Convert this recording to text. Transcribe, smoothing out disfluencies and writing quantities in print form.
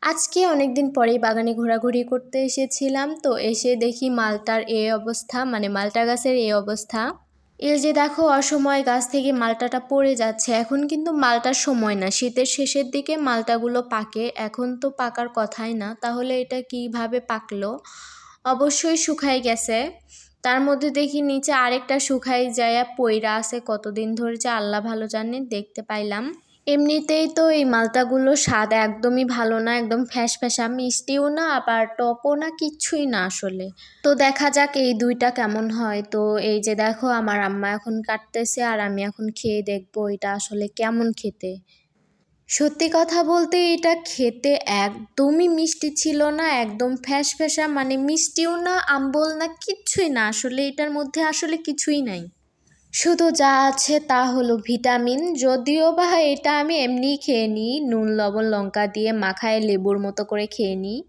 আজকে অনেকদিন পরেই বাগানে ঘোরাঘুরি করতে এসেছিলাম, তো এসে দেখি মালটার এই অবস্থা, মানে মালটা গাছের এই অবস্থা। এই যে দেখো, অসময়ে গাছ থেকে মালটাটা পড়ে যাচ্ছে। এখন কিন্তু মালটার সময় না, শীতের শেষের দিকে মালটাগুলো পাকে, এখন তো পাকার কথাই না। তাহলে এটা কিভাবে পাকলো? অবশ্যই শুকাই গেছে। তার মধ্যে দেখি নিচে আরেকটা শুকাই যায় পইরা আছে, কতদিন ধরে যে আল্লাহ ভালো জানে। দেখতে পাইলাম এমনিতেই তো এই মালটাগুলোর স্বাদ একদমই ভালো না, একদম ফ্যাসফ্যাসা, মিষ্টিও না আবার টকও না, কিচ্ছুই না আসলে। তো দেখা যাক এই দুইটা কেমন হয়। তো এই যে দেখো, আমার আম্মা এখন কাটতেছে আর আমি এখন খেয়ে দেখবো এটা আসলে কেমন খেতে। সত্যি কথা বলতে এটা খেতে একদমই মিষ্টি ছিল না, একদম ফ্যাসফ্যাসা, মানে মিষ্টিও না আম্বল না, কিচ্ছুই না আসলে। এটার মধ্যে আসলে কিছুই নাই, শুধু যা আছে তা হলো ভিটামিন। যদিও বা এটা আমি এমনিই খেয়ে নিই, নুন লবণ লঙ্কা দিয়ে মাখায় লেবুর মতো করে খেয়ে নিই।